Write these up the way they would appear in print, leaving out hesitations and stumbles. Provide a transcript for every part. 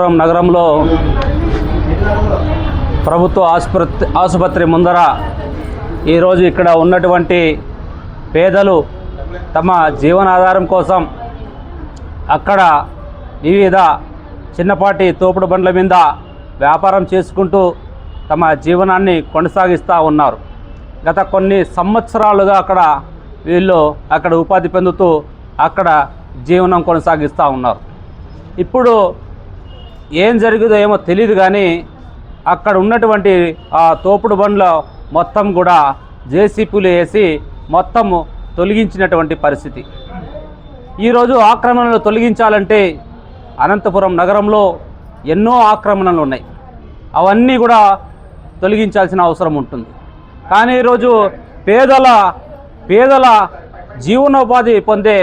నగరంలో ప్రభుత్వ ఆసుపత్రి ముందర ఈరోజు ఇక్కడ ఉన్నటువంటి పేదలు తమ జీవనాధారం కోసం అక్కడ వివిధ చిన్నపాటి తోపుడు బండ్ల మీద వ్యాపారం చేసుకుంటూ తమ జీవనాన్ని కొనసాగిస్తూ ఉన్నారు. గత కొన్ని సంవత్సరాలుగా వీళ్ళు అక్కడ ఉపాధి పొందుతూ అక్కడ జీవనం కొనసాగిస్తూ ఉన్నారు. ఇప్పుడు ఏం జరిగిందో ఏమో తెలియదు, కానీ అక్కడ ఉన్నటువంటి ఆ తోపుడు బండ్ల మొత్తం కూడా జేసీపీలు వేసి మొత్తము తొలగించినటువంటి పరిస్థితి. ఈరోజు ఆక్రమణలు తొలగించాలంటే అనంతపురం నగరంలో ఎన్నో ఆక్రమణలు ఉన్నాయి, అవన్నీ కూడా తొలగించాల్సిన అవసరం ఉంటుంది. కానీ ఈరోజు పేదల జీవనోపాధి పొందే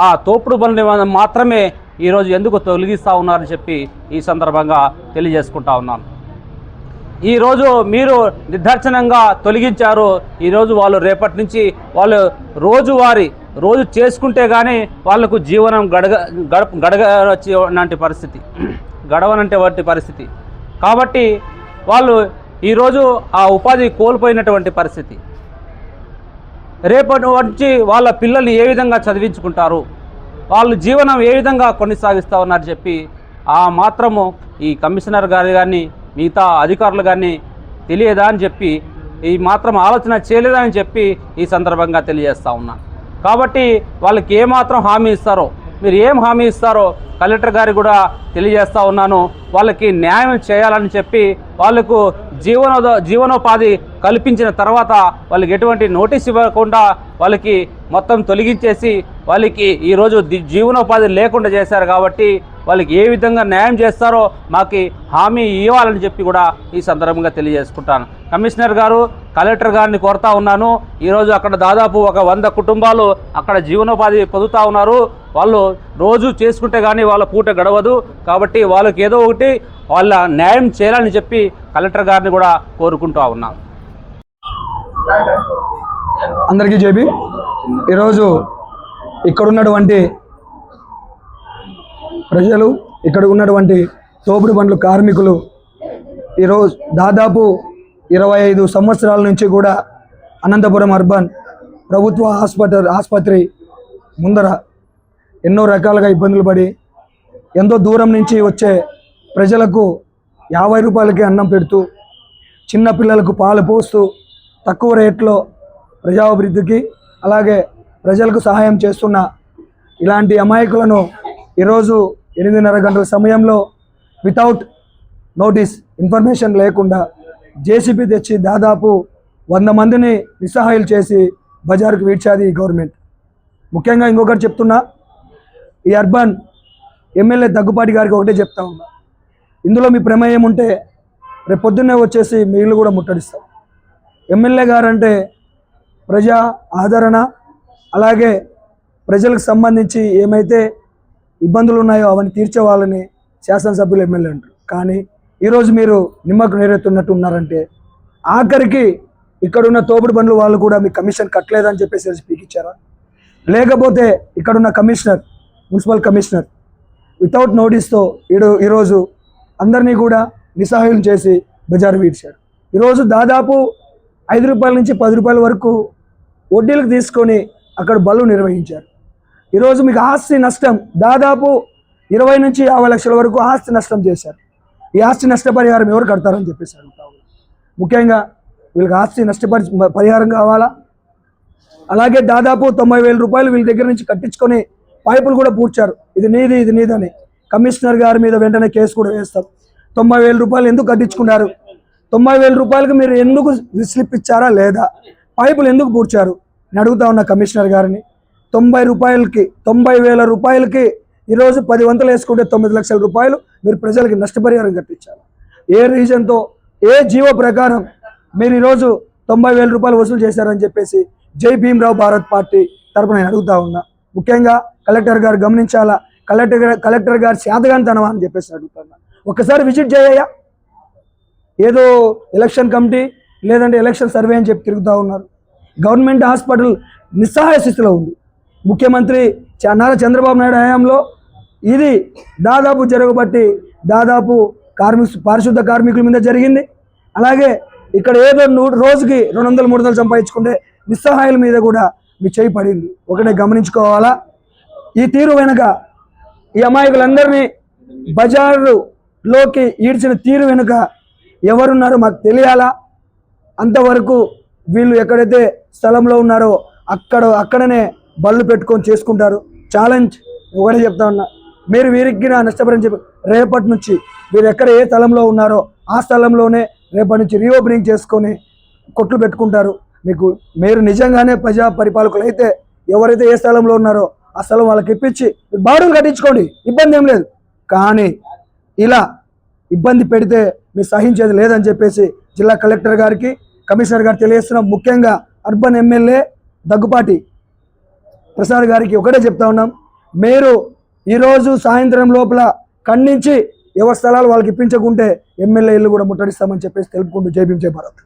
ఆ తోపుడు బండ్లు మాత్రమే ఈరోజు ఎందుకు తొలగిస్తూ ఉన్నారని చెప్పి ఈ సందర్భంగా తెలియజేసుకుంటా ఉన్నాను. ఈరోజు మీరు నిర్దాక్షిణ్యంగా తొలగించారు. ఈరోజు వాళ్ళు రేపటి నుంచి వాళ్ళు రోజు చేసుకుంటే కానీ వాళ్లకు జీవనం గడవనంటే వాటి పరిస్థితి. కాబట్టి వాళ్ళు ఈరోజు ఆ ఉపాధి కోల్పోయినటువంటి పరిస్థితి. రేపటి నుంచి వాళ్ళ పిల్లల్ని ఏ విధంగా చదివించుకుంటారు, వాళ్ళు జీవనం ఏ విధంగా కొనసాగిస్తూ ఉన్నారని చెప్పి ఆ మాత్రము ఈ కమిషనర్ గారు కానీ మిగతా అధికారులు కానీ తెలియదా అని చెప్పి ఈ మాత్రం ఆలోచన చేయలేదా అని చెప్పి ఈ సందర్భంగా తెలియజేస్తూ ఉన్నాను. కాబట్టి వాళ్ళకి ఏమాత్రం హామీ ఇస్తారో, మీరు ఏం హామీ ఇస్తారో కలెక్టర్ గారికి కూడా తెలియజేస్తూ ఉన్నాను. వాళ్ళకి న్యాయం చేయాలని చెప్పి వాళ్ళకు జీవనోపాధి కల్పించిన తర్వాత వాళ్ళకి ఎటువంటి నోటీస్ ఇవ్వకుండా వాళ్ళకి మొత్తం తొలగించేసి వాళ్ళకి ఈరోజు జీవనోపాధి లేకుండా చేశారు. కాబట్టి వాళ్ళకి ఏ విధంగా న్యాయం చేస్తారో మాకు హామీ ఇవ్వాలని చెప్పి కూడా ఈ సందర్భంగా తెలియజేసుకుంటాను. కమిషనర్ గారు, కలెక్టర్ గారిని కోరుతా ఉన్నాను. ఈరోజు అక్కడ దాదాపు 100 కుటుంబాలు అక్కడ జీవనోపాధి పొందుతూ ఉన్నారు. వాళ్ళు రోజు చేసుకుంటే కానీ వాళ్ళ పూట గడవదు. కాబట్టి వాళ్ళకి ఏదో ఒకటి వాళ్ళ న్యాయం చేయాలని చెప్పి కలెక్టర్ గారిని కూడా కోరుకుంటూ ఉన్నాను. అందరికీ జేబీ. ఈరోజు ఇక్కడున్నటువంటి ప్రజలు, ఇక్కడ ఉన్నటువంటి తోపుడు బండ్లు కార్మికులు ఈరోజు దాదాపు 25 సంవత్సరాల నుంచి కూడా అనంతపురం అర్బన్ ప్రభుత్వ ఆసుపత్రి ముందర ఎన్నో రకాలుగా ఇబ్బందులు పడి ఎంతో దూరం నుంచి వచ్చే ప్రజలకు 50 రూపాయలకి అన్నం పెడుతూ, చిన్న పిల్లలకు పాలు పోస్తూ, తక్కువ రేట్లో ప్రజాభివృద్ధికి అలాగే ప్రజలకు సహాయం చేస్తున్న ఇలాంటి అమాయకులను ఈరోజు 8:30 గంటల సమయంలో వితౌట్ నోటీస్, ఇన్ఫర్మేషన్ లేకుండా జేసీబీ తెచ్చి దాదాపు 100 మందిని నిస్సహాయాలు చేసి బజారుకు వీడ్చాది ఈ గవర్నమెంట్. ముఖ్యంగా ఇంకొకటి చెప్తున్నా, ఈ అర్బన్ ఎమ్మెల్యే దగ్గుపాటి గారికి ఒకటే చెప్తా ఉన్నా, ఇందులో మీ ప్రమేయం ఉంటే రేపు పొద్దున్నే వచ్చేసి మీ ఇల్లు కూడా ముట్టడిస్తాం. ఎమ్మెల్యే గారు అంటే ప్రజా ఆదరణ, అలాగే ప్రజలకు సంబంధించి ఏమైతే ఇబ్బందులు ఉన్నాయో అవన్నీ తీర్చే వాళ్ళని శాసనసభ్యులు ఎమ్మెల్యే అంటారు. కానీ ఈరోజు మీరు నిమ్మకు నీరెత్తున్నట్టు ఉన్నారంటే, ఆఖరికి ఇక్కడున్న తోపుడు బండ్లు వాళ్ళు కూడా మీ కమిషన్ కట్టలేదని చెప్పేసి స్పీక్ ఇచ్చారా? లేకపోతే ఇక్కడున్న కమిషనర్, మున్సిపల్ కమిషనర్ వితౌట్ నోటీస్తో ఈరోజు అందరినీ కూడా నిస్సహాయం చేసి బజారు వీడ్చారు. ఈరోజు దాదాపు 5 రూపాయల నుంచి 10 రూపాయల వరకు వడ్డీలకు తీసుకొని అక్కడ బళ్ళు నిర్వహించారు. ఈరోజు మీకు ఆస్తి నష్టం దాదాపు 20 నుంచి 50 లక్షల వరకు ఆస్తి నష్టం చేశారు. ఈ ఆస్తి నష్టపరిహారం ఎవరు కడతారని చెప్పేసి అడుగుతా ఉన్నాం. ముఖ్యంగా వీళ్ళకి ఆస్తి పరిహారం కావాలా. అలాగే దాదాపు 90,000 రూపాయలు వీళ్ళ దగ్గర నుంచి కట్టించుకొని పైపులు కూడా పూడ్చారు. ఇది నీదని కమిషనర్ గారి మీద వెంటనే కేసు కూడా వేస్తారు. 90,000 రూపాయలు ఎందుకు కట్టించుకున్నారు? 90,000 రూపాయలకు మీరు ఎందుకు స్లిప్ ఇచ్చారా లేదా? పైపులు ఎందుకు పూడ్చారు? నేను అడుగుతా ఉన్న కమిషనర్ గారిని. 90,000 రూపాయలకి ఈరోజు 10 వంతులు వేసుకుంటే 9 లక్షల రూపాయలు మీరు ప్రజలకి నష్టపరిహారం కట్టించారు. ఏ రీజన్తో, ఏ జీవో ప్రకారం మీరు ఈరోజు 90,000 రూపాయలు వసూలు చేశారని చెప్పేసి జై భీమ్రావ్ భారత్ పార్టీ తరపున నేను అడుగుతా ఉన్నా. ముఖ్యంగా కలెక్టర్ గారు గమనించాలా, కలెక్టర్ గారు శాతగానితనమా అని చెప్పేసి అడుగుతున్నా. ఒక్కసారి విజిట్ చేయయ్యా. ఏదో ఎలక్షన్ కమిటీ లేదంటే ఎలక్షన్ సర్వే అని చెప్పి తిరుగుతూ ఉన్నారు. గవర్నమెంట్ హాస్పిటల్ నిస్సహాయ స్థితిలో ఉంది. ముఖ్యమంత్రి నారా చంద్రబాబు నాయుడు హయాంలో ఇది దాదాపు జరగబట్టి దాదాపు పారిశుద్ధ కార్మికుల మీద జరిగింది. అలాగే ఇక్కడ ఏదో రోజుకి 200-300 సంపాదించుకుంటే నిస్సహాయుల మీద కూడా మీ చేయి పడింది. ఒకటే గమనించుకోవాలా, ఈ తీరు వెనుక ఈ అమాయకులందరినీ బజారులోకి ఈడ్చిన తీరు వెనుక ఎవరున్నారో మాకు తెలియాలా. అంతవరకు వీళ్ళు ఎక్కడైతే స్థలంలో ఉన్నారో అక్కడనే బళ్ళు పెట్టుకొని చేసుకుంటారు. ఛాలెంజ్ ఒకటే చెప్తా ఉన్నా, మీరు వీరికి నష్టపరిని చెప్పి రేపటి నుంచి మీరు ఎక్కడ ఏ స్థలంలో ఉన్నారో ఆ స్థలంలోనే రేపటి నుంచి రీఓపెనింగ్ చేసుకొని కొట్లు పెట్టుకుంటారు. మీరు నిజంగానే ప్రజా పరిపాలకులు అయితే ఎవరైతే ఏ స్థలంలో ఉన్నారో ఆ స్థలం వాళ్ళకి ఇప్పించి బాడులు కట్టించుకోండి, ఇబ్బంది ఏం లేదు. కానీ ఇలా ఇబ్బంది పెడితే మీరు సహించేది లేదని చెప్పేసి జిల్లా కలెక్టర్ గారికి, కమిషనర్ గారికి తెలియజేస్తున్నాం. ముఖ్యంగా అర్బన్ ఎమ్మెల్యే దగ్గుపాటి ప్రసాద్ గారికి ఒకటే చెప్తా ఉన్నాం, మీరు ఈరోజు సాయంత్రం లోపల ఖండించి ఎవరి స్థలాలు వాళ్ళకి ఇప్పించకుంటే ఎమ్మెల్యే ఇల్లు కూడా ముట్టడిస్తామని చెప్పేసి తెలుపుకుంటూ జై భీమ్ జై భారత్.